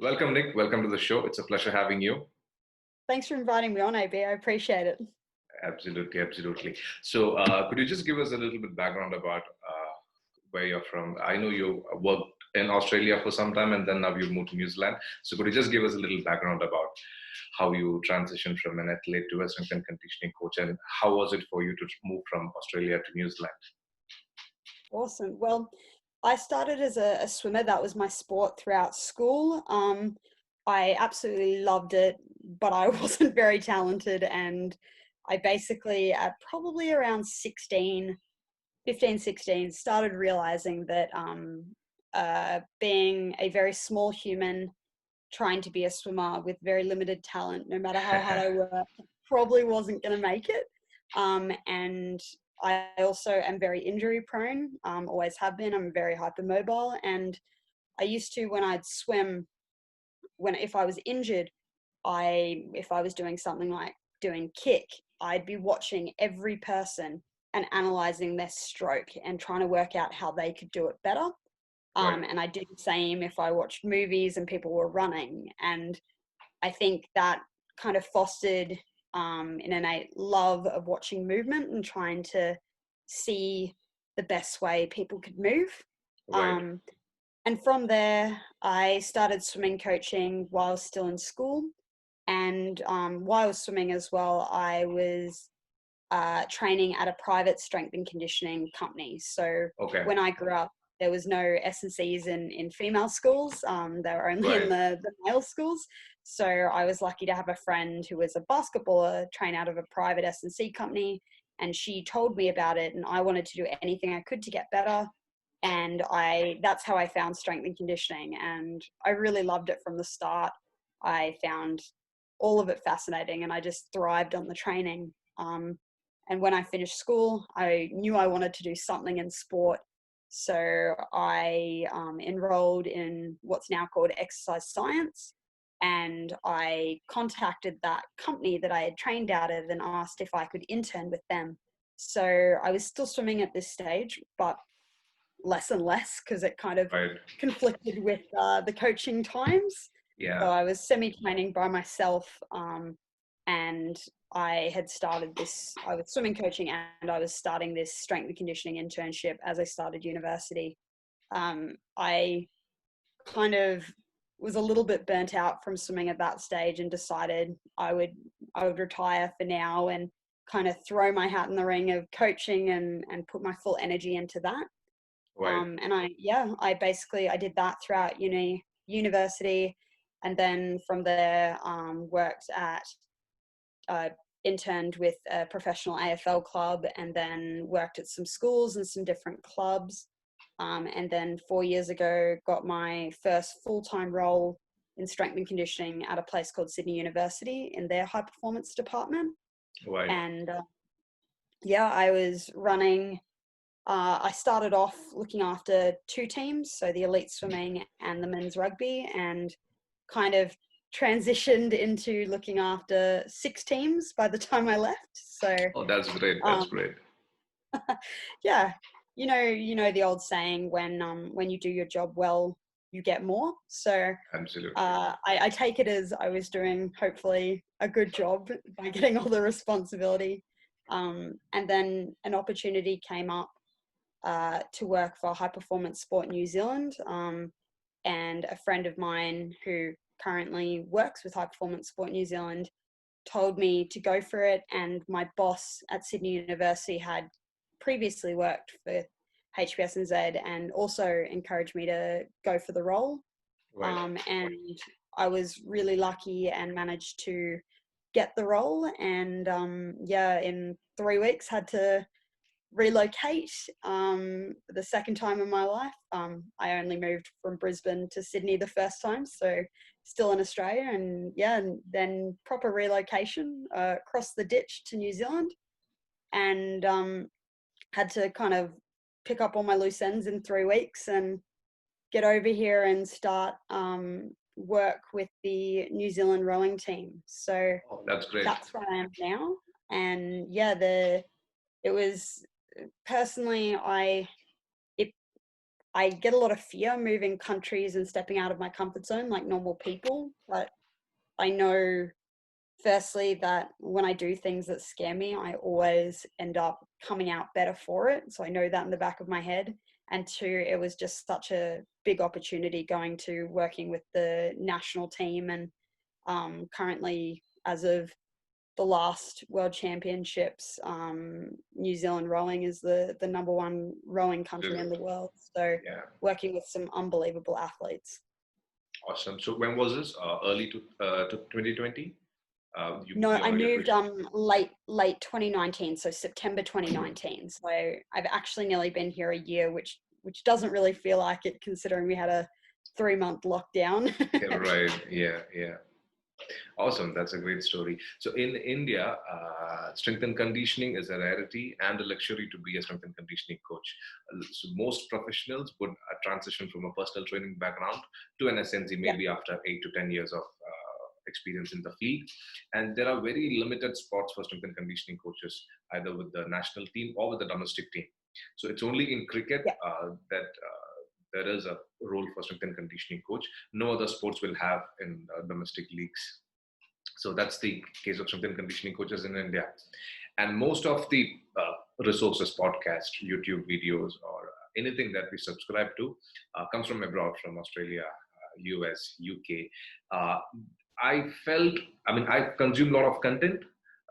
Welcome, Nick. Welcome to the show. It's a pleasure having you. Thanks for inviting me on, AB. I appreciate it. Absolutely, absolutely. So, could you just give us a little bit background about where you're from? I know you worked in Australia for some time, and then now you've moved to New Zealand. So, could you just give us a little background about how you transitioned from an athlete to a strength and conditioning coach, and how was it for you to move from Australia to New Zealand? Awesome. Well, I started as a swimmer. That was my sport throughout school. I absolutely loved it, but I wasn't very talented. And I basically, at probably around 16, 15, 16, started realizing that being a very small human trying to be a swimmer with very limited talent, no matter how hard I worked, probably wasn't going to make it. And I also am very injury prone, always have been. I'm very hypermobile. And I used to, when I'd swim, if I was injured, if I was doing something like doing kick, I'd be watching every person and analyzing their stroke and trying to work out how they could do it better. Right, And I did the same if I watched movies and people were running. And I think that kind of fostered an innate love of watching movement and trying to see the best way people could move. right, Um, and from there, I started swimming coaching while still in school. And while I was swimming as well, I was training at a private strength and conditioning company. So okay, when I grew up, there was no S&Cs in female schools. They were only in right, the male schools. So I was lucky to have a friend who was a basketballer trained out of a private S&C company. And she told me about it, and I wanted to do anything I could to get better. And that's how I found strength and conditioning. And I really loved it from the start. I found all of it fascinating, and I just thrived on the training. And when I finished school, I knew I wanted to do something in sport. So I enrolled in what's now called exercise science. And I contacted that company that I had trained out of and asked if I could intern with them. So I was still swimming at this stage, but less and less because it kind of right. conflicted with the coaching times. So Yeah, I was semi-training by myself, and I had started I was swimming coaching, and I was starting this strength and conditioning internship as I started university. I kind of was a little bit burnt out from swimming at that stage and decided I would retire for now and kind of throw my hat in the ring of coaching and put my full energy into that. right, And I did that throughout university, and then from there worked at interned with a professional AFL club, and then worked at some schools and some different clubs. And then 4 years ago, got my first full-time role in strength and conditioning at a place called Sydney University in their high performance department. right. And I was running. I started off looking after two teams, so the elite swimming and the men's rugby, and kind of transitioned into looking after six teams by the time I left. So, Oh, that's great. That's um, great. yeah, you know the old saying, when you do your job well, you get more. So Absolutely. I take it as I was doing hopefully a good job by getting all the responsibility. And then an opportunity came up to work for High Performance Sport New Zealand. And a friend of mine who currently works with High Performance Sport New Zealand told me to go for it. And my boss at Sydney University had previously worked for HPSNZ and also encouraged me to go for the role. Right. And I was really lucky and managed to get the role. And in 3 weeks had to relocate the second time in my life. I only moved from Brisbane to Sydney the first time, so still in Australia, and then proper relocation across the ditch to New Zealand, and had to kind of pick up all my loose ends in 3 weeks and get over here and start work with the New Zealand rowing team. So Oh, that's great. that's where I am now. And it was personally, it I get a lot of fear moving countries and stepping out of my comfort zone like normal people. But I know, firstly, that when I do things that scare me, I always end up coming out better for it. So I know that in the back of my head. And two, it was just such a big opportunity going to working with the national team. And currently, as of the last World Championships, New Zealand rowing is the number one rowing country in the world. So Yeah, working with some unbelievable athletes. awesome. So when was this? Early to 2020? No, I Your moved first. late 2019, so September 2019. So I've actually nearly been here a year, which doesn't really feel like it considering we had a 3-month lockdown. Yeah, right. Yeah, yeah. Awesome. That's a great story. So in India, strength and conditioning is a rarity and a luxury to be a strength and conditioning coach. So most professionals would transition from a personal training background to an SNZ Yeah, maybe after 8 to 10 years of experience in the field. And there are very limited spots for strength and conditioning coaches, either with the national team or with the domestic team. So it's only in cricket yeah, that there is a role for strength and conditioning coach. No other sports will have in domestic leagues. So that's the case of strength and conditioning coaches in India. And most of the resources, podcasts, YouTube videos, or anything that we subscribe to comes from abroad, from Australia, US, UK. Uh, I felt, I mean, I consume a lot of content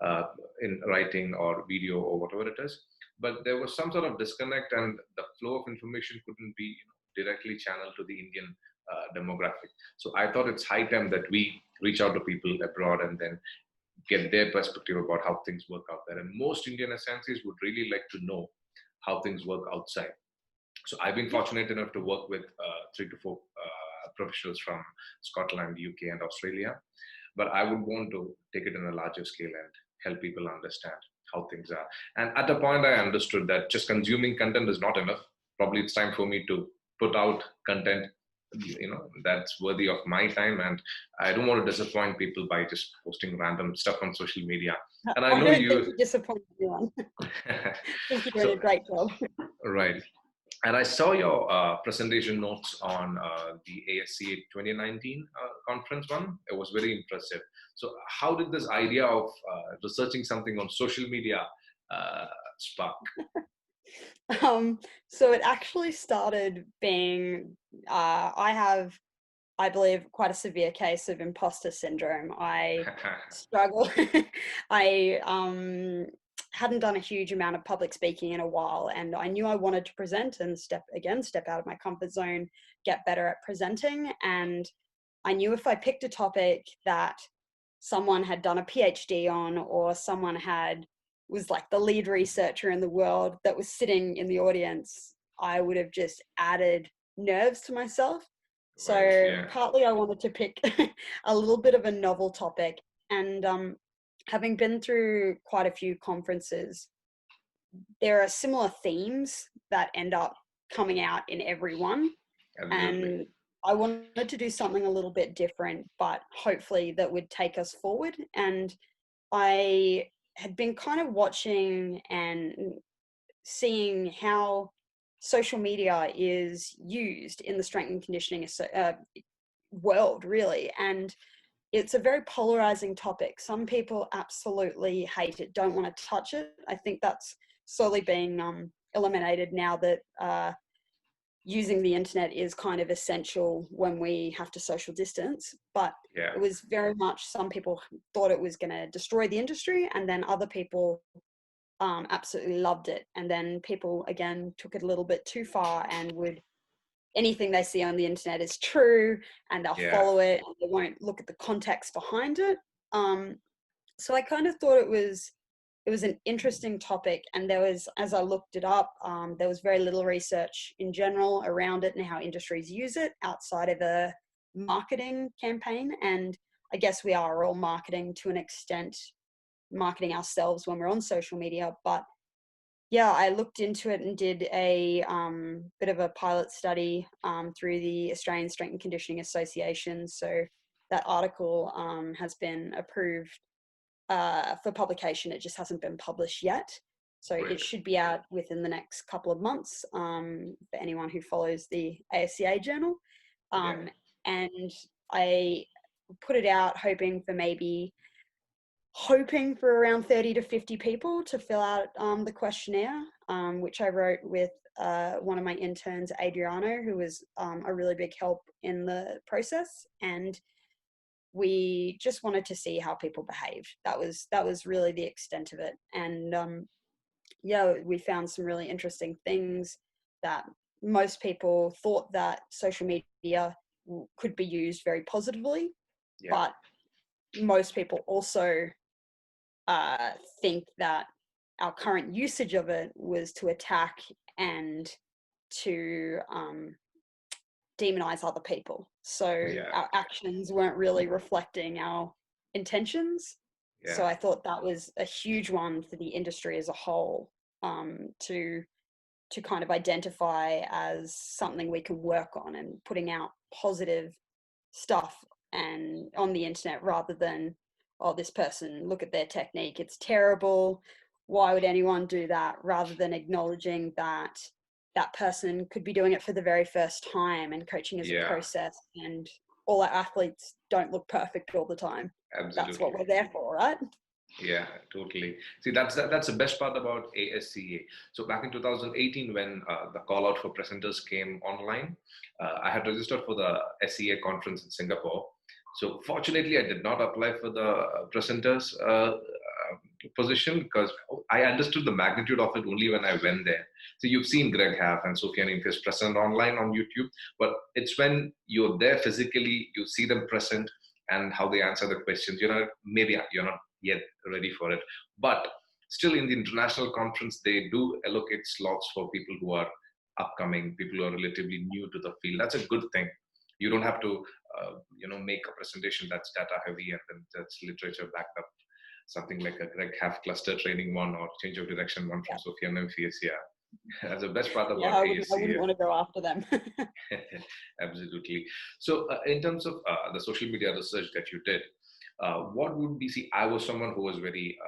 uh, in writing or video or whatever it is, but there was some sort of disconnect, and the flow of information couldn't be directly channeled to the Indian demographic. So I thought it's high time that we reach out to people abroad and then get their perspective about how things work out there. And most Indian SNCs would really like to know how things work outside. So I've been yeah. fortunate enough to work with 3 to 4 professionals from Scotland, UK, and Australia. But I would want to take it in a larger scale and help people understand how things are. And at a point, I understood that just consuming content is not enough. Probably it's time for me to put out content, that's worthy of my time, and I don't want to disappoint people by just posting random stuff on social media. And I I know don't think you. you disappoint anyone. I think you're doing So a great job. right. And I saw your presentation notes on the ASCA 2019 conference one. It was very impressive. So, how did this idea of researching something on social media uh, spark? So it actually started being, I have, I believe, quite a severe case of imposter syndrome. I struggle. I hadn't done a huge amount of public speaking in a while, and I knew I wanted to present and step out of my comfort zone, get better at presenting. And I knew if I picked a topic that someone had done a PhD on, or someone was like the lead researcher in the world that was sitting in the audience, I would have just added nerves to myself. Right. So Yeah. partly I wanted to pick a little bit of a novel topic. And having been through quite a few conferences, there are similar themes that end up coming out in every one. Absolutely. And I wanted to do something a little bit different, but hopefully that would take us forward. And I had been kind of watching and seeing how social media is used in the strength and conditioning world, really. And it's a very polarizing topic. Some people absolutely hate it, don't want to touch it. I think that's slowly being eliminated now that using the internet is kind of essential when we have to social distance. But Yeah. it was very much, some people thought it was going to destroy the industry, and then other people absolutely loved it. And then people again took it a little bit too far and would, anything they see on the internet is true, and they'll Yeah. follow it and they won't look at the context behind it. So I kind of thought it was an interesting topic, and there was, as I looked it up, there was very little research in general around it and how industries use it outside of a marketing campaign. And I guess we are all marketing to an extent, marketing ourselves when we're on social media. But yeah, I looked into it and did a bit of a pilot study through the Australian Strength and Conditioning Association. So that article has been approved for publication. It just hasn't been published yet. So it Great. should be out within the next couple of months, for anyone who follows the ASCA journal. Yeah. And I put it out hoping for around 30 to 50 people to fill out the questionnaire, which I wrote with one of my interns, Adriano, who was a really big help in the process. And we just wanted to see how people behaved. That was really the extent of it. And yeah, we found some really interesting things, that most people thought that social media could be used very positively, Yeah. but most people also think that our current usage of it was to attack and to demonize other people. So Yeah. our actions weren't really reflecting our intentions. So Yeah. I thought that was a huge one for the industry as a whole, to kind of identify as something we can work on, and putting out positive stuff and on the internet, rather than, oh, this person, look at their technique, it's terrible, why would anyone do that, rather than acknowledging that that person could be doing it for the very first time, and coaching is a Yeah. process, and all our athletes don't look perfect all the time. That's what Absolutely. we're there for, right? Yeah, totally. See, that's the best part about ASCA. So back in 2018, when the call out for presenters came online, I had registered for the SCA conference in Singapore. So fortunately, I did not apply for the presenters position, because I understood the magnitude of it only when I went there. So you've seen Greg Half and Sophia Nimfis present online on YouTube, but it's when you're there physically, you see them present and how they answer the questions. Maybe you're not yet ready for it, but still in the international conference, they do allocate slots for people who are upcoming, people who are relatively new to the field. That's a good thing. You don't have to make a presentation that's data heavy and then that's literature backed up. Something like a Greg Half cluster training one, or change of direction one from Yeah, Sophia Memphis. Yeah, that's the best part yeah, about I ASCA. wouldn't want to go after them. Absolutely. So, in terms of the social media research that you did, what would be? See, I was someone who was very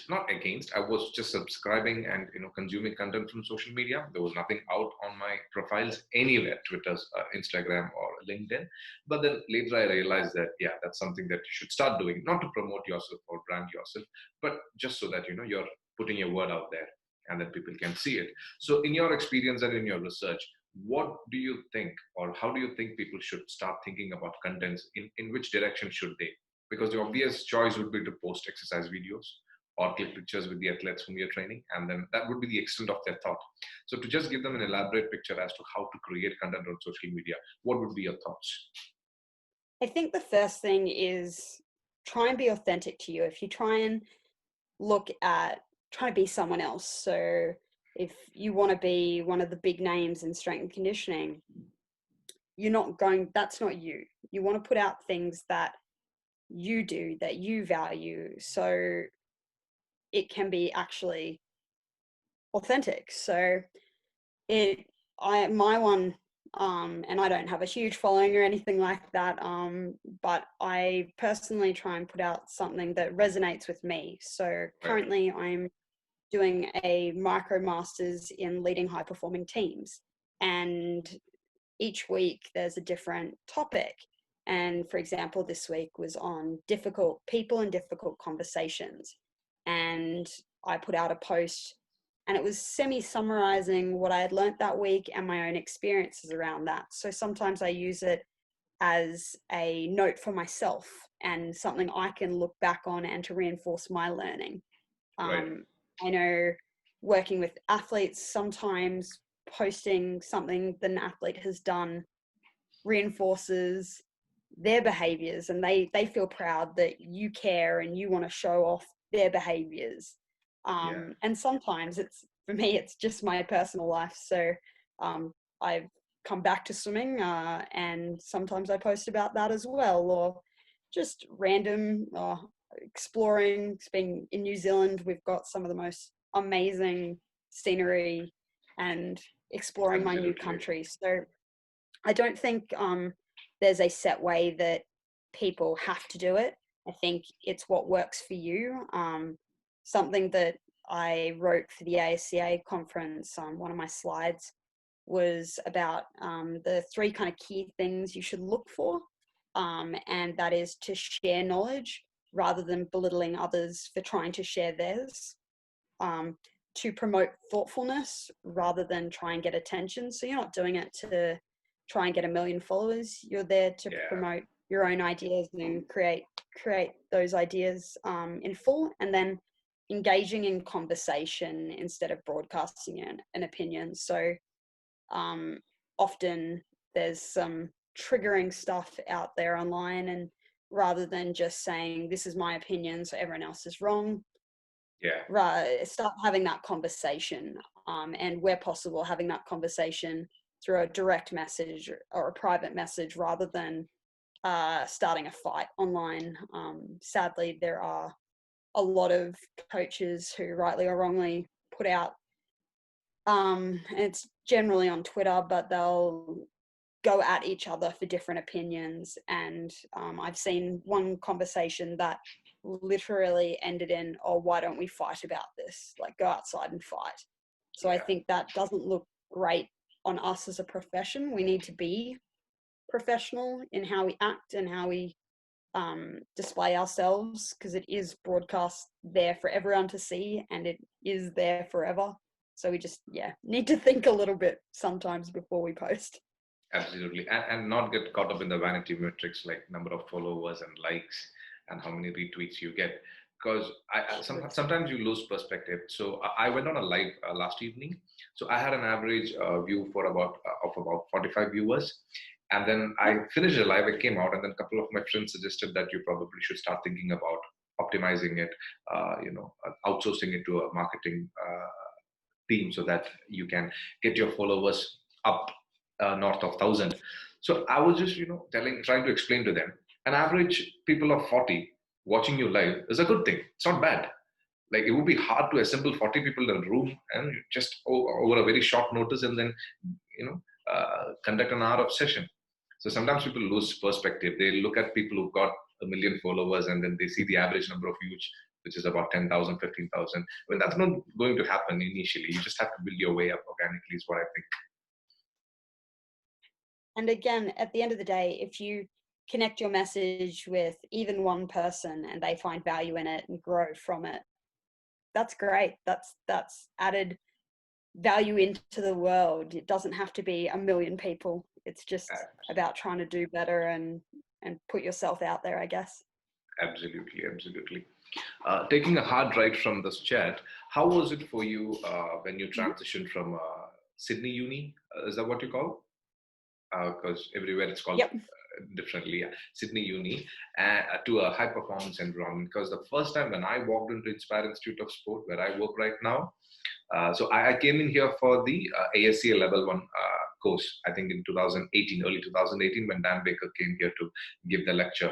not against. I was just subscribing and consuming content from social media. There was nothing out on my profiles anywhere, Twitter, Instagram, or LinkedIn. But then later I realized that yeah, that's something that you should start doing, not to promote yourself or brand yourself, but just so that you're putting your word out there and then people can see it. So in your experience and in your research, what do you think, or how do you think people should start thinking about contents? In which direction should they? Because the obvious choice would be to post exercise videos or click pictures with the athletes whom you're training, and then that would be the extent of their thought. So to just give them an elaborate picture as to how to create content on social media, what would be your thoughts? I think the first thing is, try and be authentic to you. If you try to be someone else. So if you want to be one of the big names in strength and conditioning, that's not you. You want to put out things that you do, that you value, so it can be actually authentic. So my one, and I don't have a huge following or anything like that, but I personally try and put out something that resonates with me. So Right. currently I'm doing a micro masters in leading high performing teams, and each week there's a different topic. And for example, this week was on difficult people and difficult conversations. And I put out a post, and it was semi summarizing what I had learnt that week and my own experiences around that. So sometimes I use it as a note for myself and something I can look back on and to reinforce my learning. Right. I know, working with athletes, sometimes posting something that an athlete has done reinforces their behaviors, and they feel proud that you care and you want to show off their behaviors. Yeah. And sometimes for me, it's just my personal life. So I've come back to swimming, and sometimes I post about that as well, or just random exploring. Being in New Zealand, we've got some of the most amazing scenery, and exploring my new Absolutely. country. So I don't think there's a set way that people have to do it. I think it's what works for you. something that I wrote for the ASCA conference on one of my slides was about the 3 kind of key things you should look for. And that is to share knowledge rather than belittling others for trying to share theirs. To promote thoughtfulness rather than try and get attention. So you're not doing it to try and get 1 million followers. You're there to promote your own ideas and create those ideas in full, and then engaging in conversation instead of broadcasting an opinion. So often there's some triggering stuff out there online, and rather than just saying this is my opinion so everyone else is wrong, start having that conversation, and where possible having that conversation through a direct message or a private message rather than starting a fight online. Sadly, there are a lot of coaches who rightly or wrongly put out, it's generally on Twitter, but they'll go at each other for different opinions. And I've seen one conversation that literally ended in, oh, why don't we fight about this? Like, go outside and fight. So I think that doesn't look great on us as a profession. We need to be professional in how we act and how we display ourselves, because it is broadcast there for everyone to see and it is there forever. So we just need to think a little bit sometimes before we post. Absolutely. And not get caught up in the vanity metrics like number of followers and likes and how many retweets you get, because sometimes you lose perspective. So I went on a live last evening. So I had an average view for about 45 viewers. And then I finished the live, I came out, and then a couple of my friends suggested that you probably should start thinking about optimizing it, outsourcing it to a marketing team so that you can get your followers up north of 1,000. So I was just, trying to explain to them, an average people of 40 watching you live is a good thing. It's not bad. Like, it would be hard to assemble 40 people in a room and just over a very short notice and then, conduct an hour of session. So sometimes people lose perspective. They look at people who've got 1 million followers and then they see the average number of views, which is about 10,000, 15,000. I mean, that's not going to happen initially. You just have to build your way up organically is what I think. And again, at the end of the day, if you connect your message with even one person and they find value in it and grow from it, that's great. That's added value into the world. It doesn't have to be 1 million people. It's just about trying to do better and put yourself out there, I guess. Absolutely. Taking a hard right from this chat, how was it for you when you transitioned from Sydney Uni? Is that what you call? Because everywhere it's called differently. Sydney Uni, to a high performance environment. Because the first time when I walked into Inspire Institute of Sport, where I work right now, so I came in here for the ASCA Level 1 course, I think in 2018, early 2018, when Dan Baker came here to give the lecture.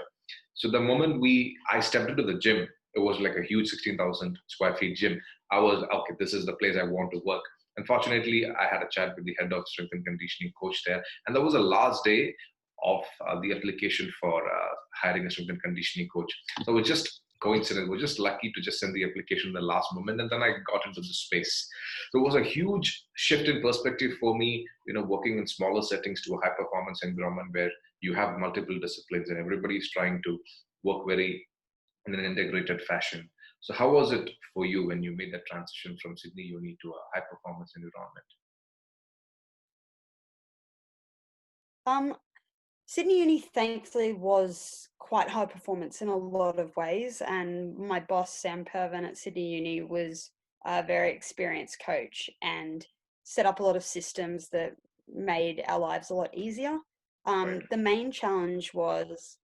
So the moment I stepped into the gym, it was like a huge 16,000 square feet gym. I was, okay, this is the place I want to work. Unfortunately, I had a chat with the head of strength and conditioning coach there. And that was the last day of the application for hiring a strength and conditioning coach. So it was just coincidence. We're just lucky to just send the application in the last moment. And then I got into the space. So it was a huge shift in perspective for me, working in smaller settings to a high performance environment where you have multiple disciplines and everybody's trying to work very in an integrated fashion. So how was it for you when you made that transition from Sydney Uni to a high performance environment? Sydney Uni thankfully was quite high performance in a lot of ways, and my boss Sam Pervin at Sydney Uni was a very experienced coach and set up a lot of systems that made our lives a lot easier. The main challenge was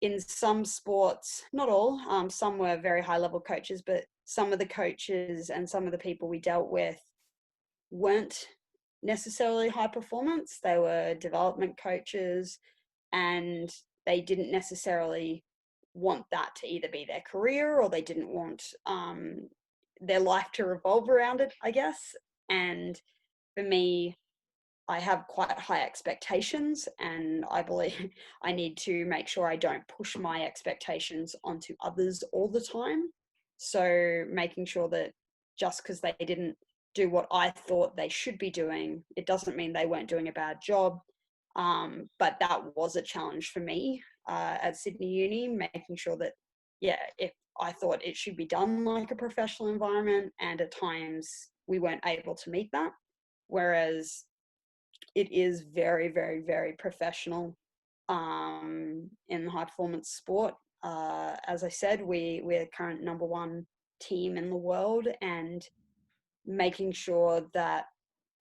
in some sports, not all, some were very high level coaches, but some of the coaches and some of the people we dealt with weren't necessarily high performance. They were development coaches and they didn't necessarily want that to either be their career or they didn't want their life to revolve around it, I guess. And for me, I have quite high expectations, and I believe I need to make sure I don't push my expectations onto others all the time. So making sure that just because they didn't do what I thought they should be doing, it doesn't mean they weren't doing a bad job. But that was a challenge for me at Sydney Uni, making sure that, yeah, if I thought it should be done like a professional environment, and at times we weren't able to meet that. Whereas it is very, very, very professional in high performance sport. As I said, we're current number one team in the world, and making sure that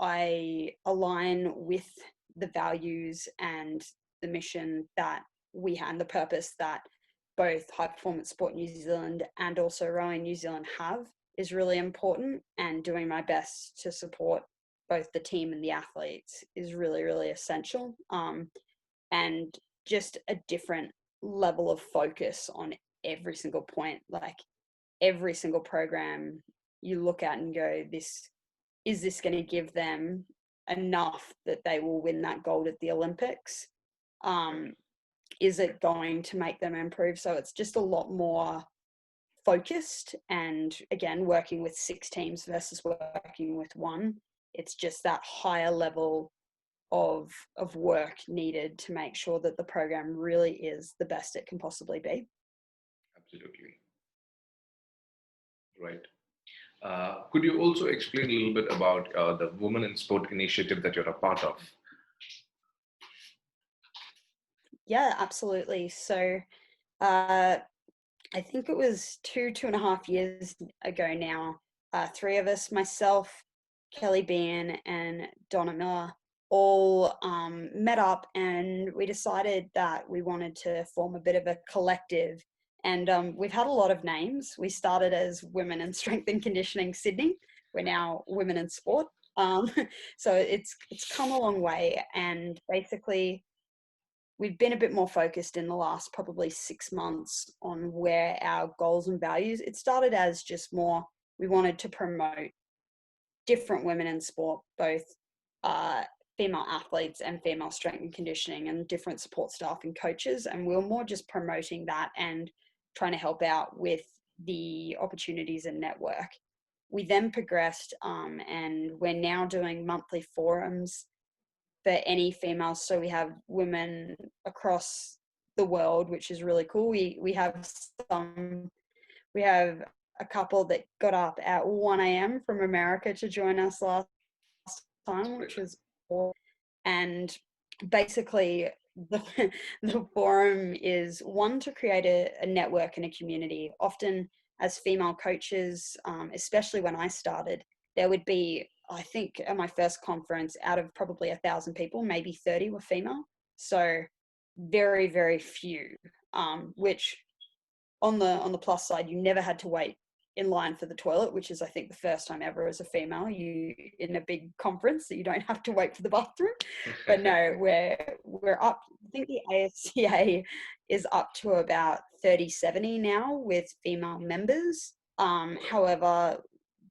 I align with the values and the mission that we have, and the purpose that both High Performance Sport New Zealand and also Rowing New Zealand have, is really important. And doing my best to support both the team and the athletes is really, really essential. And just a different level of focus on every single point. Like every single program you look at and go, is this going to give them enough that they will win that gold at the Olympics? Is it going to make them improve? So it's just a lot more focused. And again, working with 6 teams versus working with one, it's just that higher level of work needed to make sure that the program really is the best it can possibly be. Absolutely. Right. Could you also explain a little bit about the Women in Sport initiative that you're a part of? Yeah, absolutely. So uh, I think it was 2.5 years ago now, 3 of us, myself, Kelly Bean, and Donna Miller, all met up, and we decided that we wanted to form a bit of a collective. And we've had a lot of names. We started as Women in Strength and Conditioning Sydney. We're now Women in Sport. So it's come a long way, and basically we've been a bit more focused in the last probably 6 months on where our goals and values. It started as just more, we wanted to promote different women in sport, both female athletes and female strength and conditioning, and different support staff and coaches. And we were more just promoting that and trying to help out with the opportunities and network. We then progressed, and we're now doing monthly forums for any females. So we have women across the world, which is really cool. We have a couple that got up at 1 a.m. from America to join us last time, which was cool. And basically the the forum is one, to create a network and a community. Often as female coaches, especially when I started, there would be, I think at my first conference, out of probably 1,000 people, maybe 30 were female. So very, very few, which on the plus side, you never had to wait in line for the toilet, which is, I think, the first time ever as a female you in a big conference that you don't have to wait for the bathroom. But no, we're up. I think the ASCA is up to about 30-70 now with female members. However,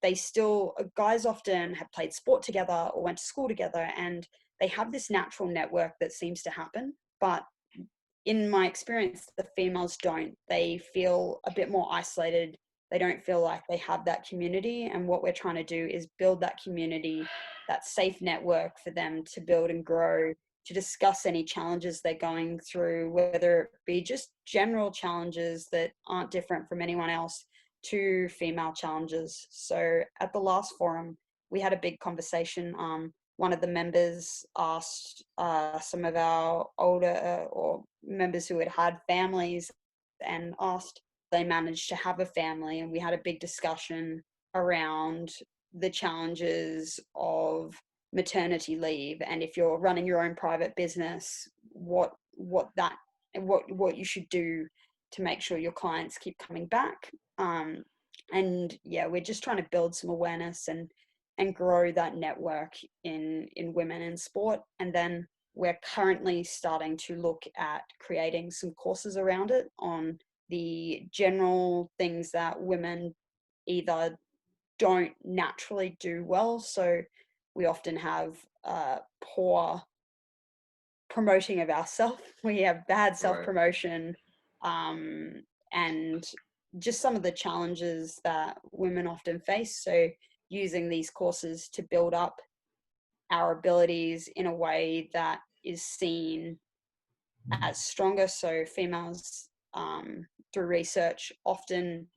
they still, guys often have played sport together or went to school together, and they have this natural network that seems to happen. But in my experience, the females don't. They feel a bit more isolated. They don't feel like they have that community. And what we're trying to do is build that community, that safe network for them to build and grow, to discuss any challenges they're going through, whether it be just general challenges that aren't different from anyone else, to female challenges. So at the last forum, we had a big conversation. One of the members asked some of our older or members who had families, and asked they managed to have a family, and we had a big discussion around the challenges of maternity leave, and if you're running your own private business, what you should do to make sure your clients keep coming back. And yeah, we're just trying to build some awareness and grow that network in women in sport. And then we're currently starting to look at creating some courses around it on the general things that women either don't naturally do well. So we often have poor promoting of ourselves. We have bad self-promotion, and just some of the challenges that women often face. So using these courses to build up our abilities in a way that is seen as stronger. So females, through research, often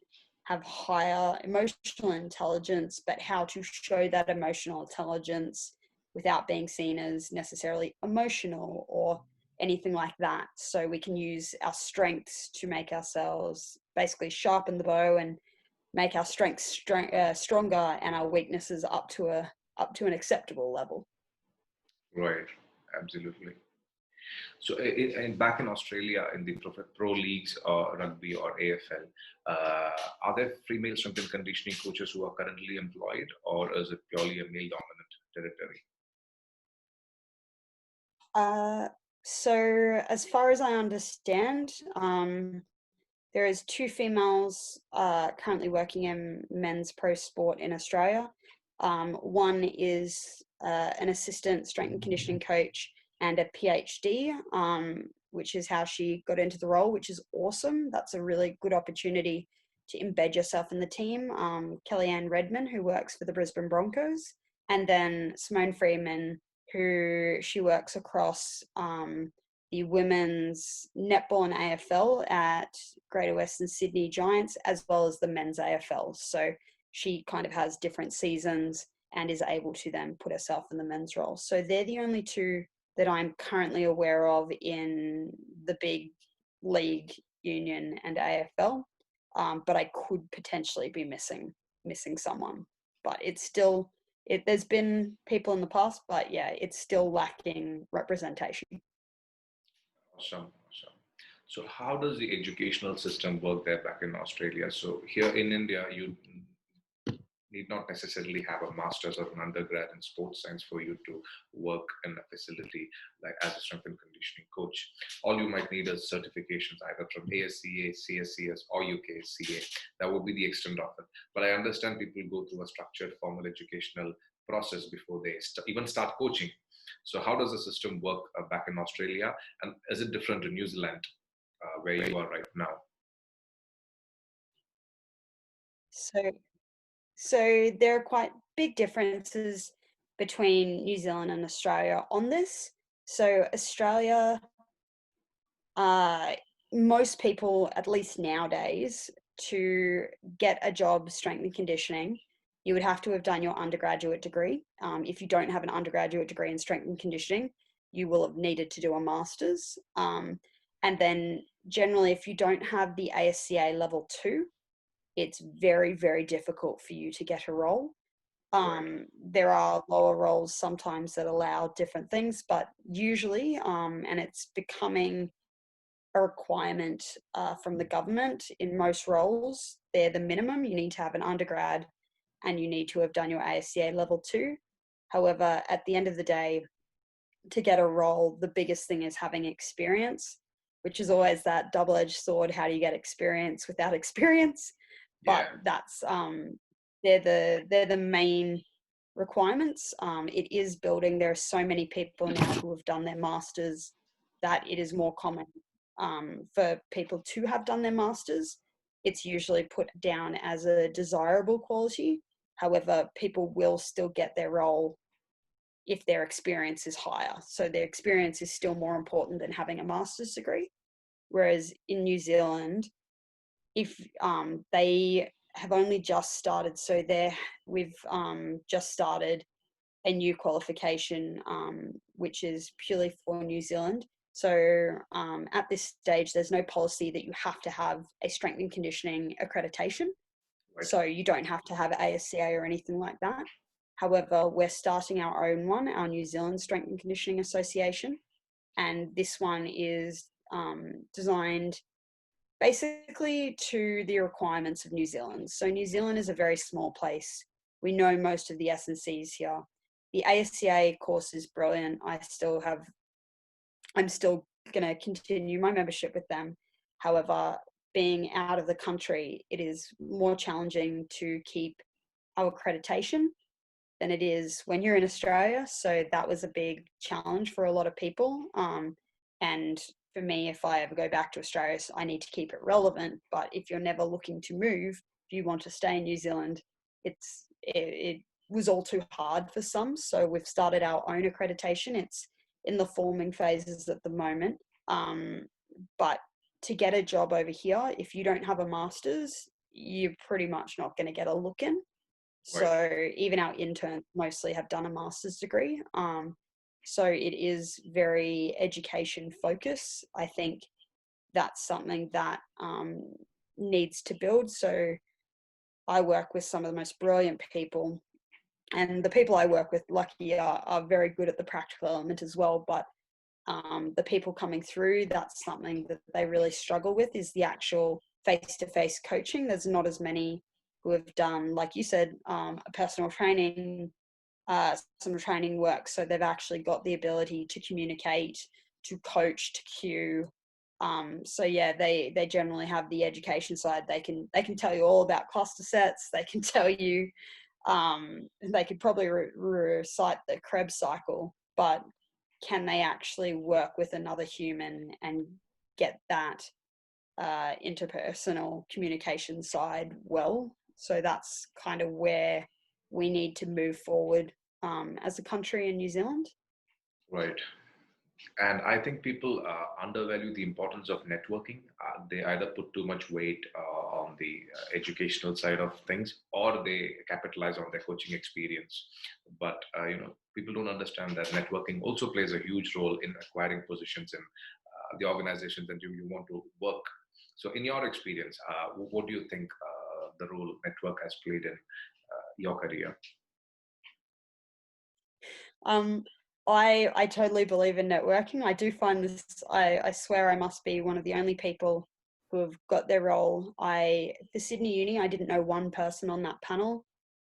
have higher emotional intelligence, but how to show that emotional intelligence without being seen as necessarily emotional or anything like that. So we can use our strengths to make ourselves basically sharpen the bow and make our strengths stronger and our weaknesses up to an acceptable level. Right, absolutely. So, back in Australia, in the pro leagues or rugby or AFL, are there female strength and conditioning coaches who are currently employed, or is it purely a male dominant territory? So as far as I understand, there is two females currently working in men's pro sport in Australia. One is an assistant strength and conditioning coach and a PhD, which is how she got into the role, which is awesome. That's a really good opportunity to embed yourself in the team. Kellyanne Redmond, who works for the Brisbane Broncos, and then Simone Freeman, who she works across the women's netball and AFL at Greater Western Sydney Giants, as well as the men's AFL. So she kind of has different seasons and is able to then put herself in the men's role. So they're the only two that I'm currently aware of in the big league, union, and AFL. But I could potentially be missing someone. But it's still, there's been people in the past, but yeah, it's still lacking representation. Awesome, awesome. So, how does the educational system work there back in Australia? So, here in India, you need not necessarily have a master's or an undergrad in sports science for you to work in a facility like as a strength and conditioning coach. All you might need is certifications either from ASCA, CSCS, or UKSCA. That would be the extent of it. But I understand people go through a structured formal educational process before they even start coaching. So how does the system work back in Australia, and is it different to New Zealand, where you are right now? So So there are quite big differences between New Zealand and Australia on this. So Australia, uh, most people, at least nowadays, to get a job strength and conditioning, you would have to have done your undergraduate degree. If you don't have an undergraduate degree in strength and conditioning, you will have needed to do a master's. And then generally, if you don't have the ASCA level 2, it's very, very difficult for you to get a role. Right. There are lower roles sometimes that allow different things, but usually, and it's becoming a requirement from the government in most roles, they're the minimum. You need to have an undergrad and you need to have done your ASCA level 2. However, at the end of the day, to get a role, the biggest thing is having experience, which is always that double-edged sword. How do you get experience without experience? But Yeah. that's they're the main requirements. It is building. There are so many people now who have done their masters that it is more common for people to have done their masters. It's usually put down as a desirable quality. However, people will still get their role if their experience is higher. So their experience is still more important than having a master's degree. Whereas in New Zealand, if they have only just started, so we've just started a new qualification, which is purely for New Zealand. So at this stage, there's no policy that you have to have a strength and conditioning accreditation. Right. So you don't have to have ASCA or anything like that. However, we're starting our own one, our New Zealand Strength and Conditioning Association. And this one is designed basically to the requirements of New Zealand. So New Zealand is a very small place. We know most of the S&Cs here. The ASCA course is brilliant. I'm still going to continue my membership with them. However, being out of the country, it is more challenging to keep our accreditation than it is when you're in Australia. So that was a big challenge for a lot of people. And for me, if I ever go back to Australia, I need to keep it relevant. But if you're never looking to move, if you want to stay in New Zealand, it was all too hard for some. So we've started our own accreditation. It's in the forming phases at the moment. But to get a job over here, if you don't have a master's, you're pretty much not going to get a look in. Right. So even our interns mostly have done a master's degree. So it is very education focused. I think that's something that needs to build. So I work with some of the most brilliant people, and the people I work with, lucky, are very good at the practical element as well. But the people coming through, that's something that they really struggle with, is the actual face-to-face coaching. There's not as many who have done, like you said, a personal training, some training work. So they've actually got the ability to communicate, to coach, to cue. So yeah, they generally have the education side. They can tell you all about cluster sets. They can tell you, they could probably recite the Krebs cycle, but can they actually work with another human and get that interpersonal communication side well? So that's kind of where we need to move forward as a country in New Zealand. Right. And I think people undervalue the importance of networking. They either put too much weight on the educational side of things, or they capitalize on their coaching experience. But people don't understand that networking also plays a huge role in acquiring positions in the organizations that you want to work. So, in your experience, what do you think the role network has played in your career? I totally believe in networking. I do find this, I swear I must be one of the only people who have got their role. For Sydney Uni, I didn't know one person on that panel.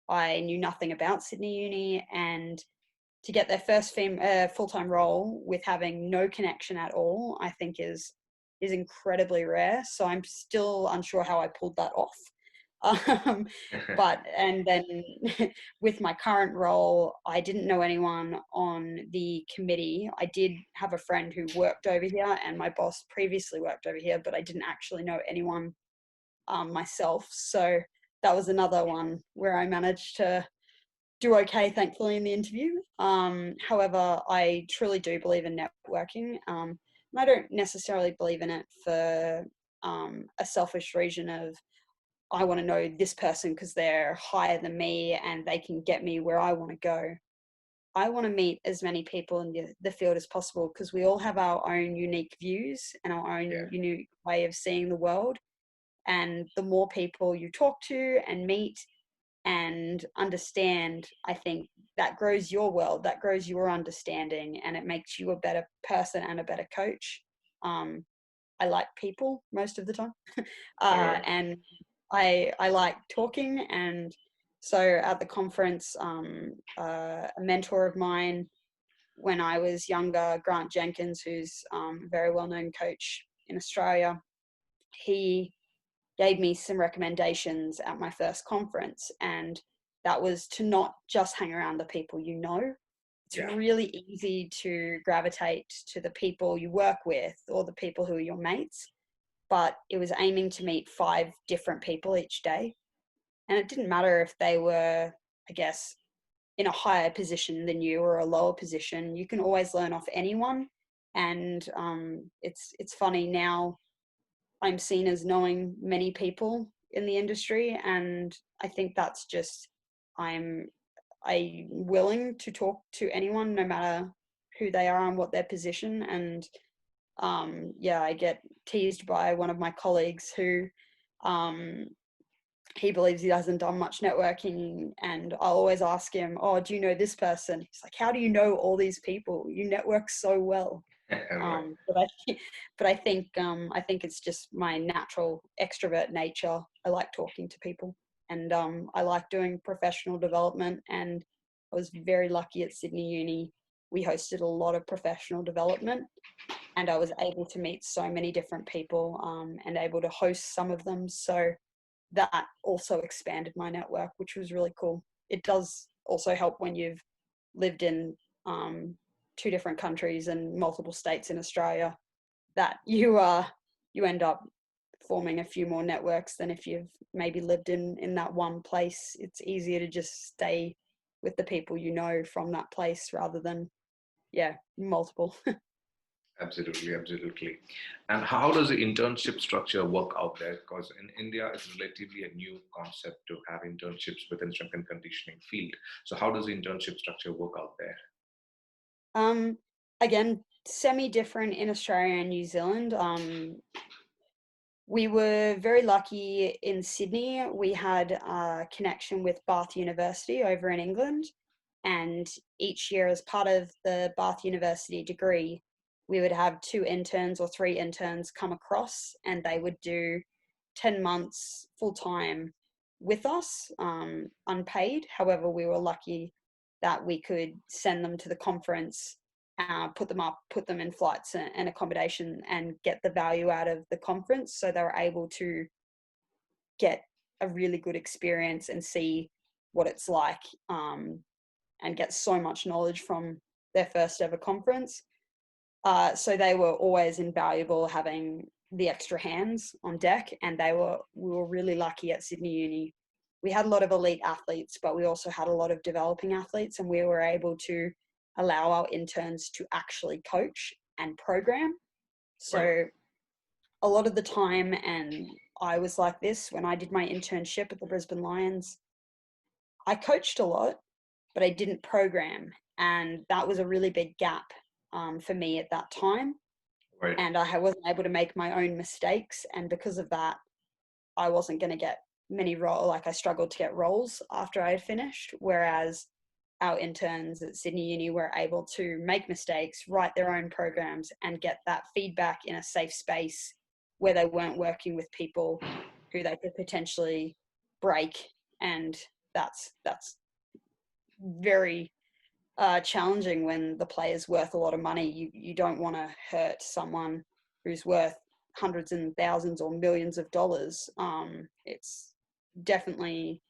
I knew nothing about Sydney Uni, and to get their first full-time role with having no connection at all, I think is incredibly rare. So I'm still unsure how I pulled that off. And then with my current role, I didn't know anyone on the committee. I did have a friend who worked over here, and my boss previously worked over here, but I didn't actually know anyone myself. So that was another one where I managed to do okay, thankfully, in the interview. However, I truly do believe in networking. And I don't necessarily believe in it for a selfish reason of, I want to know this person because they're higher than me and they can get me where I want to go. I want to meet as many people in the field as possible, because we all have our own unique views and our own unique way of seeing the world. And the more people you talk to and meet and understand, I think that grows your world, that grows your understanding, and it makes you a better person and a better coach. I like people most of the time. Right. And I like talking. And so at the conference, a mentor of mine when I was younger, Grant Jenkins, who's a very well-known coach in Australia, he gave me some recommendations at my first conference, and that was to not just hang around the people you know. It's really easy to gravitate to the people you work with or the people who are your mates, but it was aiming to meet 5 different people each day. And it didn't matter if they were, I guess, in a higher position than you or a lower position. You can always learn off anyone. And it's funny now, I'm seen as knowing many people in the industry, and I think that's just, I'm willing to talk to anyone no matter who they are and what their position. And I get teased by one of my colleagues who he believes he hasn't done much networking, and I'll always ask him, oh, do you know this person? He's like, how do you know all these people? You network so well. Right. But I think it's just my natural extrovert nature. I like talking to people, and I like doing professional development. And I was very lucky at Sydney Uni. We hosted a lot of professional development, and I was able to meet so many different people and able to host some of them. So that also expanded my network, which was really cool. It does also help when you've lived in 2 different countries and multiple states in Australia. that you end up forming a few more networks than if you've maybe lived in that one place. It's easier to just stay with the people you know from that place rather than multiple. Absolutely, absolutely. And how does the internship structure work out there? Because in India, it's relatively a new concept to have internships within strength and conditioning field. So how does the internship structure work out there? um Again, semi different in Australia and New Zealand. We were very lucky in Sydney. We had a connection with Bath University over in England. And each year, as part of the Bath University degree, we would have 2 interns or 3 interns come across, and they would do 10 months full time with us, unpaid. However, we were lucky that we could send them to the conference, put them in flights and accommodation, and get the value out of the conference. So they were able to get a really good experience and see what it's like, and get so much knowledge from their first ever conference. So they were always invaluable having the extra hands on deck, and we were really lucky at Sydney Uni. We had a lot of elite athletes, but we also had a lot of developing athletes, and we were able to allow our interns to actually coach and program. Right. So a lot of the time, and I was like this when I did my internship at the Brisbane Lions, I coached a lot, but I didn't program. And that was a really big gap for me at that time. Right. And I wasn't able to make my own mistakes. And because of that, I wasn't going to get many roles. Like, I struggled to get roles after I had finished. Whereas our interns at Sydney Uni were able to make mistakes, write their own programs, and get that feedback in a safe space where they weren't working with people who they could potentially break. And that's very challenging when the player's worth a lot of money. You don't want to hurt someone who's worth hundreds and thousands or millions of dollars. It's definitely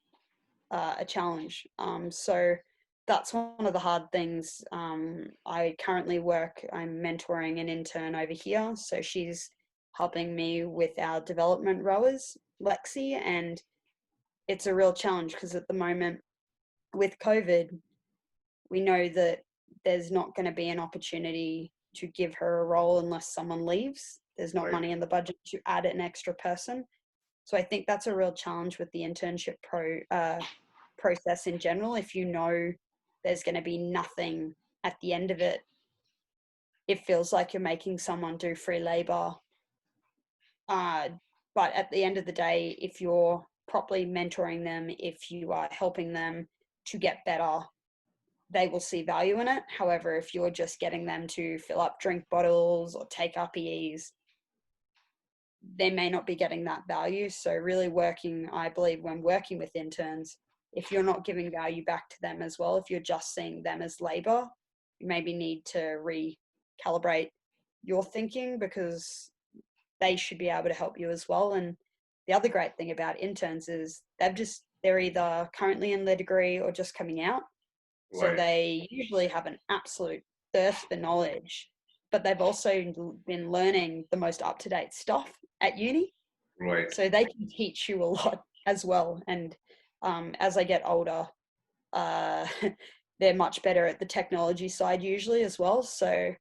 a challenge. So that's one of the hard things. I'm mentoring an intern over here. So she's helping me with our development rowers, Lexi, and it's a real challenge because at the moment with COVID, we know that there's not going to be an opportunity to give her a role unless someone leaves. There's not Right. money in the budget to add an extra person. So I think that's a real challenge with the internship process in general. If you know there's going to be nothing at the end of it, it feels like you're making someone do free labor. But at the end of the day, if you're properly mentoring them, if you are helping them to get better, they will see value in it. However, if you're just getting them to fill up drink bottles or take RPEs, they may not be getting that value. So really I believe when working with interns, if you're not giving value back to them as well, if you're just seeing them as labor, you maybe need to recalibrate your thinking, because they should be able to help you as well. And the other great thing about interns is they're either currently in their degree or just coming out. So Right. they usually have an absolute thirst for knowledge, but they've also been learning the most up-to-date stuff at uni. Right. So they can teach you a lot as well. And as I get older, uh, they're much better at the technology side usually as well. So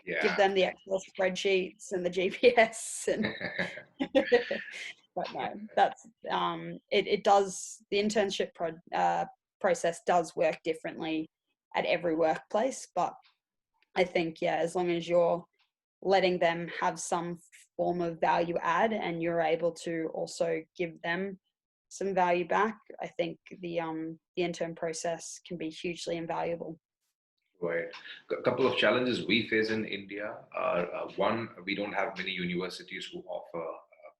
give Yeah. them the Excel spreadsheets and the GPS and but no, that's it does the internship process does work differently at every workplace, but I think as long as you're letting them have some form of value add and you're able to also give them some value back, I think the intern process can be hugely invaluable. Right. A couple of challenges we face in India are one, we don't have many universities who offer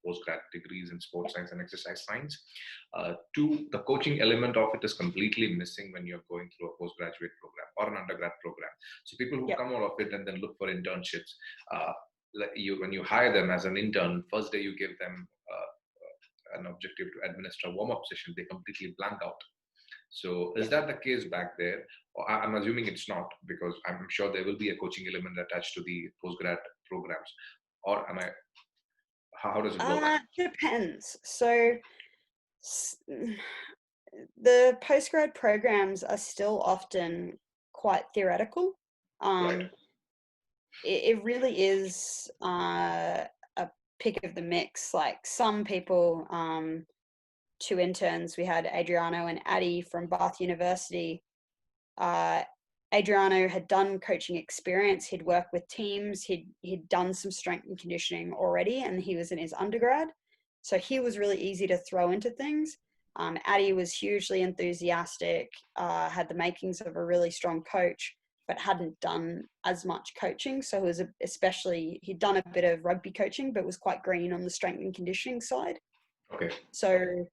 postgrad degrees in sports science and exercise science. Two, the coaching element of it is completely missing when you're going through a postgraduate program or an undergrad program. So people who Yep. come out of it and then look for internships, when you hire them as an intern, first day you give them an objective to administer a warm-up session, they completely blank out. So is that the case back there? I'm assuming it's not, because I'm sure there will be a coaching element attached to the postgrad programs. or am I? How does it work? Depends. So the postgrad programs are still often quite theoretical. Right. It really is a pick of the mix. Like some people, two interns, we had Adriano and Addie from Bath University. Uh, Adriano had done coaching experience. He'd worked with teams. He'd done some strength and conditioning already, and he was in his undergrad, so he was really easy to throw into things. Addie was hugely enthusiastic, had the makings of a really strong coach, but hadn't done as much coaching. So he was he'd done a bit of rugby coaching, but was quite green on the strength and conditioning side. Okay. So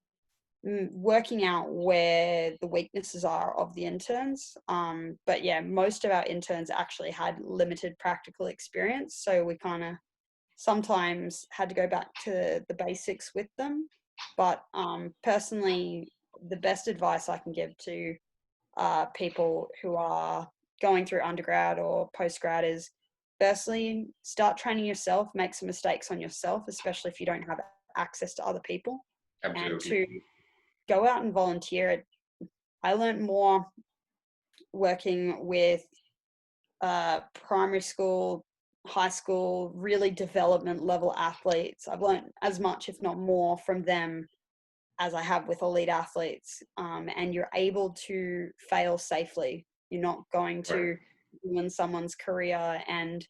working out where the weaknesses are of the interns. But yeah, most of our interns actually had limited practical experience. So we kind of sometimes had to go back to the basics with them. But personally, the best advice I can give to people who are going through undergrad or postgrad is firstly, start training yourself, make some mistakes on yourself, especially if you don't have access to other people. Absolutely. And two, go out and volunteer. I learned more working with primary school, high school, really development level athletes. I've learned as much, if not more, from them as I have with elite athletes. And you're able to fail safely. You're not going to ruin someone's career, and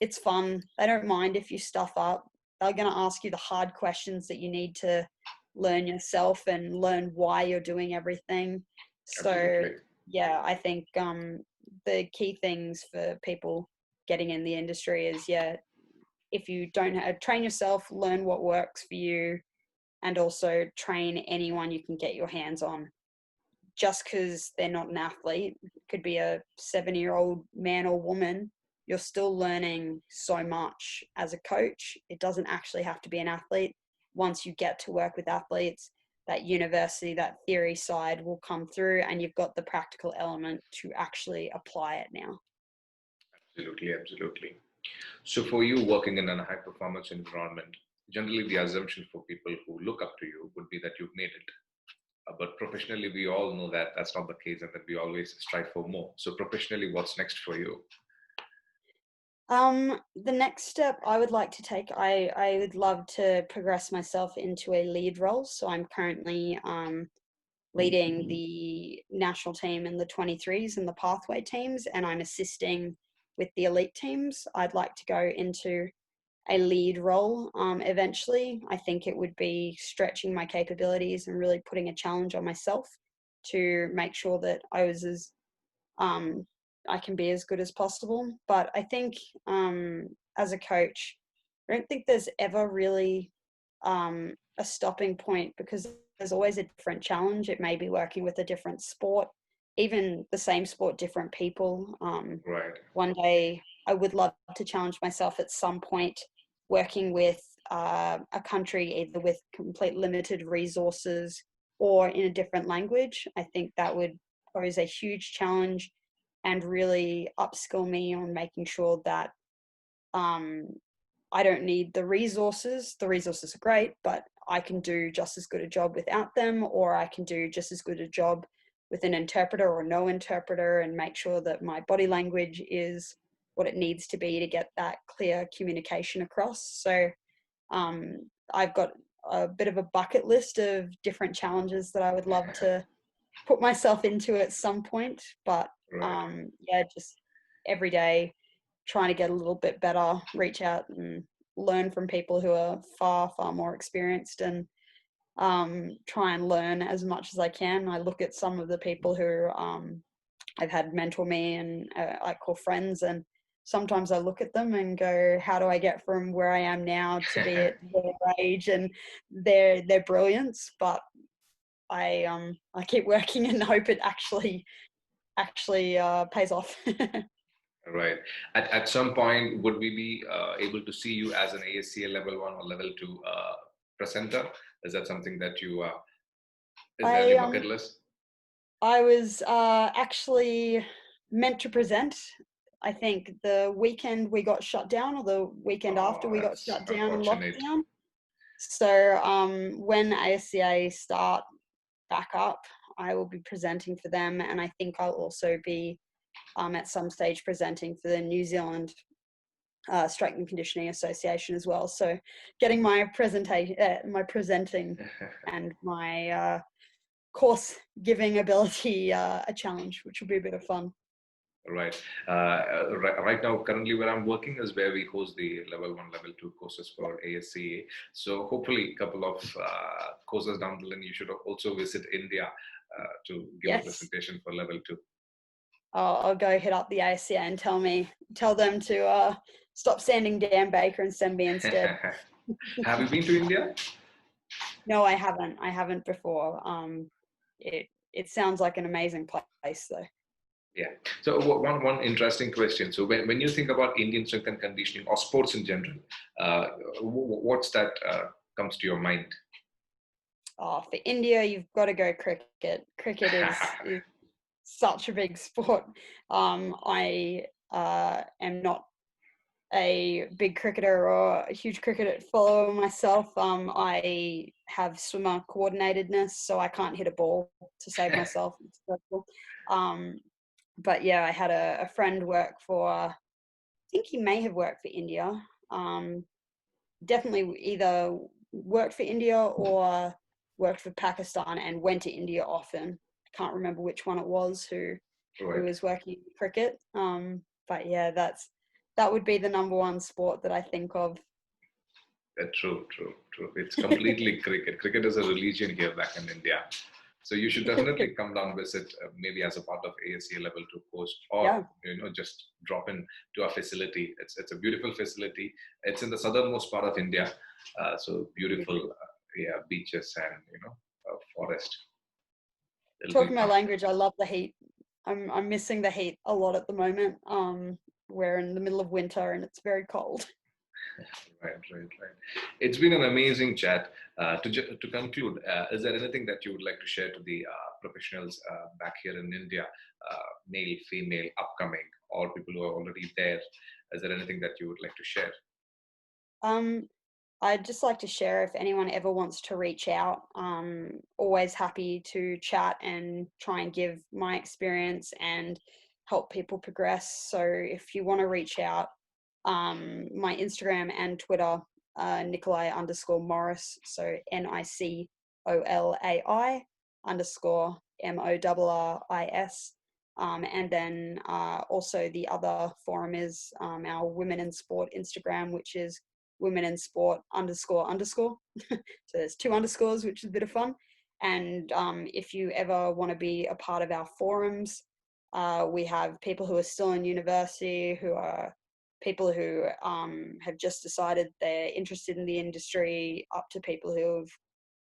it's fun. They don't mind if you stuff up. They're going to ask you the hard questions that you need to learn yourself and learn why you're doing everything. So Absolutely. yeah, I think the key things for people getting in the industry is, yeah, if you don't train yourself, learn what works for you, and also train anyone you can get your hands on. Just because they're not an athlete, could be a 70-year-old man or woman, you're still learning so much as a coach. It doesn't actually have to be an athlete. Once you get to work with athletes, that university, that theory side will come through, and you've got the practical element to actually apply it now. Absolutely, absolutely. So for you working in a high performance environment, generally the assumption for people who look up to you would be that you've made it. But professionally, we all know that that's not the case and that we always strive for more. So professionally, what's next for you? The next step I would like to take, I would love to progress myself into a lead role. So I'm currently leading the national team in the 23s and the pathway teams, and I'm assisting with the elite teams. I'd like to go into a lead role eventually. I think it would be stretching my capabilities and really putting a challenge on myself to make sure that I was as I can be as good as possible. But I think as a coach, I don't think there's ever really a stopping point, because there's always a different challenge. It may be working with a different sport, even the same sport, different people. Right. One day I would love to challenge myself at some point working with a country either with complete limited resources or in a different language. I think that would pose a huge challenge and really upskill me on making sure that I don't need the resources. The resources are great, but I can do just as good a job without them, or I can do just as good a job with an interpreter or no interpreter, and make sure that my body language is what it needs to be to get that clear communication across. So I've got a bit of a bucket list of different challenges that I would love to put myself into at some point. But Right. yeah, just every day trying to get a little bit better, reach out and learn from people who are far, far more experienced, and try and learn as much as I can. I look at some of the people who I've had mentor me and I call friends, and sometimes I look at them and go, how do I get from where I am now to be at their age and their brilliance? But I keep working and hope it actually pays off. Right. At some point, would we be able to see you as an ASCA level 1 or level 2 presenter? Is that something that you, is that I your bucket list? I was actually meant to present I think the weekend we got shut down, or the weekend after we got That's shut down and locked unfortunate. down. So when ASCA start back up, I will be presenting for them, and I think I'll also be at some stage presenting for the New Zealand Strength and Conditioning Association as well. So getting my presentation, my presenting, and my course giving ability a challenge, which will be a bit of fun. Right. Right now, currently where I'm working is where we host the level 1, level 2 courses for ASCA. So hopefully a couple of courses down the line, you should also visit India to give a Yes. presentation for level 2. I'll go hit up the ASCA and tell them to stop sending Dan Baker and send me instead. Have you been to India? No, I haven't. I haven't before. It sounds like an amazing place though. Yeah. So one interesting question. So when you think about Indian strength and conditioning or sports in general, what's that comes to your mind? For India, you've got to go cricket. Cricket is such a big sport. I am not a big cricketer or a huge cricket follower myself. I have swimmer coordinatedness, so I can't hit a ball to save myself. It's dreadful. But yeah, I had a friend work for, I think he may have worked for India. Definitely either worked for India or worked for Pakistan and went to India often. I can't remember which one it was who was working in cricket. But yeah, that would be the number one sport that I think of. True. It's completely cricket. Cricket is a religion here back in India. So you should definitely come down, visit maybe as a part of ASCA level 2 course, or just drop in to our facility. It's a beautiful facility. It's in the southernmost part of India. So beautiful, beaches and forest. Talking my language, I love the heat. I'm missing the heat a lot at the moment. We're in the middle of winter and it's very cold. Right. It's been an amazing chat. To conclude, is there anything that you would like to share to the professionals back here in India, male, female, upcoming, or people who are already there? Is there anything that you would like to share? I'd just like to share if anyone ever wants to reach out. Always happy to chat and try and give my experience and help people progress. So if you want to reach out, my Instagram and Twitter, Nicolai_Morris, so NICOLAI_MORRIS. And then also the other forum is our Women in Sport Instagram, which is Women in Sport __. So there's 2 underscores, which is a bit of fun. And if you ever want to be a part of our forums, we have people who are still in university, who are people who have just decided they're interested in the industry, up to people who have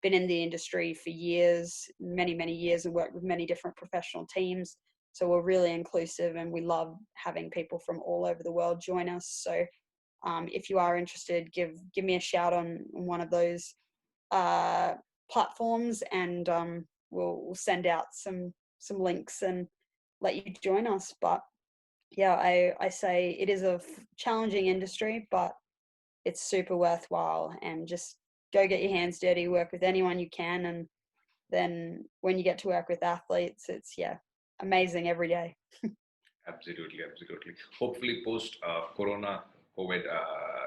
been in the industry for years, many, many years, and worked with many different professional teams. So we're really inclusive and we love having people from all over the world join us. So if you are interested, give me a shout on one of those platforms, and we'll send out some links and let you join us. But yeah, I say it is a challenging industry, but it's super worthwhile, and just go get your hands dirty, work with anyone you can, and then when you get to work with athletes, it's amazing every day. Absolutely. Hopefully post Corona, COVID,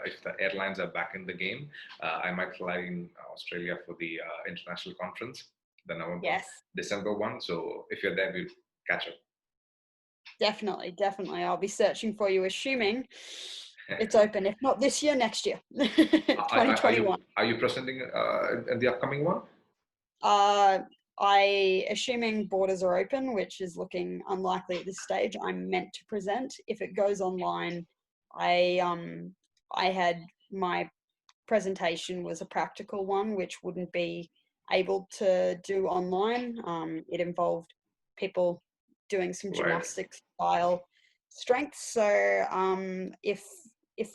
if the airlines are back in the game, I might fly in Australia for the international conference, the November, December one. So if you're there, we'll catch up. Definitely. I'll be searching for you, assuming it's open. If not this year, next year, 2021. Are you presenting in the upcoming one? Assuming borders are open, which is looking unlikely at this stage, I'm meant to present. If it goes online, I had my presentation was a practical one, which wouldn't be able to do online. It involved people doing some gymnastics style strength. So if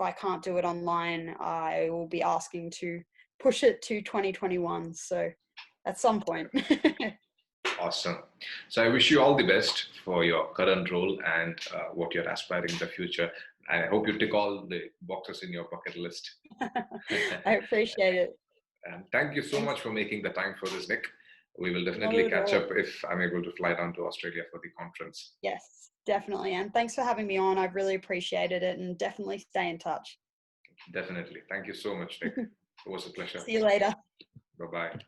I can't do it online, I will be asking to push it to 2021. So at some point. Awesome. So I wish you all the best for your current role and what you're aspiring in the future. I hope you tick all the boxes in your bucket list. I appreciate it. And thank you so Thanks. much for making the time for this, Nick. We will Not definitely at catch all. up if I'm able to fly down to Australia for the conference. Yes, definitely. And thanks for having me on. I've really appreciated it, and definitely stay in touch. Definitely. Thank you so much, Nick. It was a pleasure. See you later. Bye-bye.